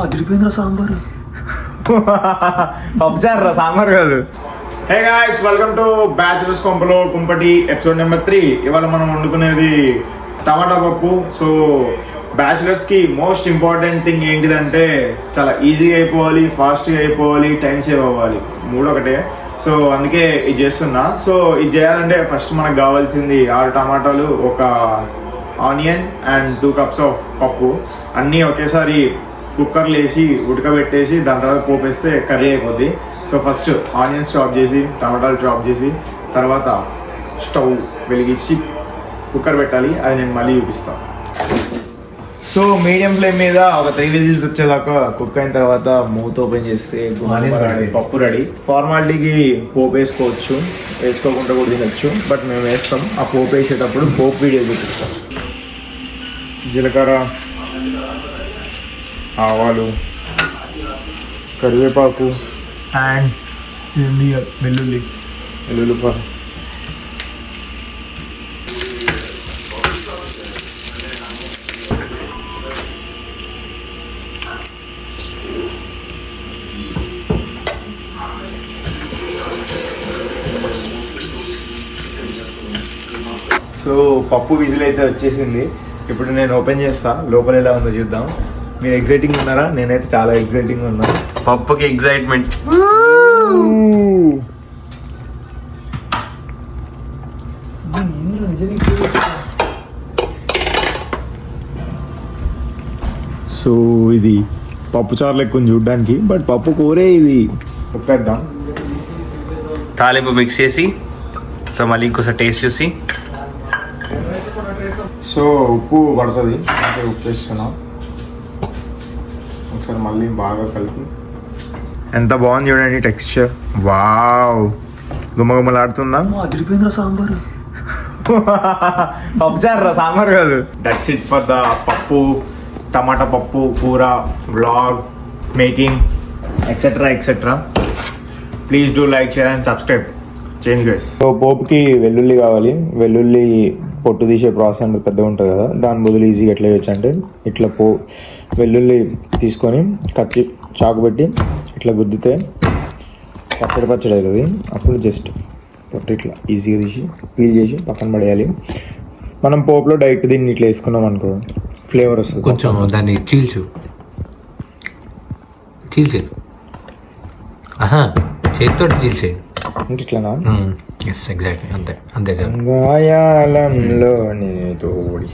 అదిరిపోయిందిరా సాంబారు. పప్పుచారు సాంబార్ కాదు. Hey guys, welcome to bachelors కొంపలో కుంపటి ఎపిసోడ్ నెంబర్ 3. ఇవాళ మనం వండుకునేది టమాటా పప్పు. సో బ్యాచులర్స్ కి మోస్ట్ ఇంపార్టెంట్ థింగ్ ఏంటిదంటే చాలా ఈజీగా అయిపోవాలి, ఫాస్ట్గా అయిపోవాలి, టైం సేవ్ అవ్వాలి, మూడు ఒకటే. సో అందుకే ఇది చేస్తున్నా. సో ఇది చేయాలంటే ఫస్ట్ మనకు కావాల్సింది 6 టమాటాలు, ఒక ఆనియన్ అండ్ 2 cups ఆఫ్ పప్పు. అన్నీ ఒకేసారి కుక్కర్లో వేసి ఉడకబెట్టేసి దాని తర్వాత పోపేస్తే కర్రీ అయిపోద్ది. సో ఫస్ట్ ఆనియన్స్ చాప్ చేసి, టమాటాలు చాప్ చేసి, తర్వాత స్టవ్ వెలిగించి కుక్కర్ పెట్టాలి. అది నేను మళ్ళీ చూపిస్తాను. సో మీడియం ఫ్లేమ్ మీద ఒక 3 విజిల్స్ వచ్చేదాకా కుక్ అయిన తర్వాత మూత ఓపెన్ చేస్తే పప్పు రెడీ. ఫార్మాలిటీకి పోపు వేసుకోవచ్చు, వేసుకోకుండా కూడా తినచ్చు, బట్ మేము వేస్తాం. ఆ పోపు వేసేటప్పుడు పోపు వీడియో చూపిస్తాం. జీలకర్ర, ఆవాలు, కరివేపాకు అండ్ వెల్లుల్లిపాయ. సో పప్పు విజిల్ అయితే వచ్చేసింది. ఇప్పుడు నేను ఓపెన్ చేస్తా, లోపల ఎలా ఉందో చూద్దాం. మీరు ఎగ్జైటింగ్ ఉన్నారా? నేనైతే చాలా ఎగ్జైటింగ్ ఉన్నా. పప్పుకి ఎగ్జైట్మెంట్. సో ఇది పప్పు చారు లెక్క చూడడానికి, బట్ పప్పు కూరే ఇది. ఉప్పేద్దాం. తాలింపు మిక్స్ చేసి, సో మళ్ళీ ఇంకోసారి టేస్ట్ చూసి. సో ఉప్పు పడుతుంది అంటే ఉప్పు వేస్తున్నాం. ఒకసారి మళ్ళీ బాగా కలిపి. ఎంత బాగుంది చూడండి టెక్స్చర్. వావ్, గుమ్మగుమ్మలాడుతుందా? అదిరిపోయిందిరా సాంబారు. పప్పుచారు సాంబార్ కాదు. దట్స్ ఇట్ ఫర్ ద పప్పు, టమాటా పప్పు కూర vlog making etcetera etcetera. Please do like, share and subscribe. Change guys. So పోపుకి వెల్లుల్లి కావాలి. వెల్లుల్లి పొట్టు తీసే ప్రాసెస్ అంటే పెద్దగా ఉంటుంది కదా, దాని బదులు ఈజీగా ఎట్లా చేయొచ్చు అంటే ఇట్లా వెల్లుల్లి తీసుకొని చాకు పెట్టి ఇట్లా గుద్దితే పచ్చడి పచ్చడి అవుతుంది. అప్పుడు జస్ట్ పొట్టు ఇట్లా ఈజీగా తీసి పీల్ చేసి పక్కన పడేయాలి. మనం పోపులో డైరెక్ట్ దీన్ని ఇట్లా వేసుకున్నాం అనుకో, ఫ్లేవర్ వస్తుంది. కొంచెం దాన్ని చీల్చు. చేతితో చీల్చే అంటే ఇట్లానా? ఎగ్జాక్ట్లీ అంతే అంతే. గాయాలంలో నీ తోడి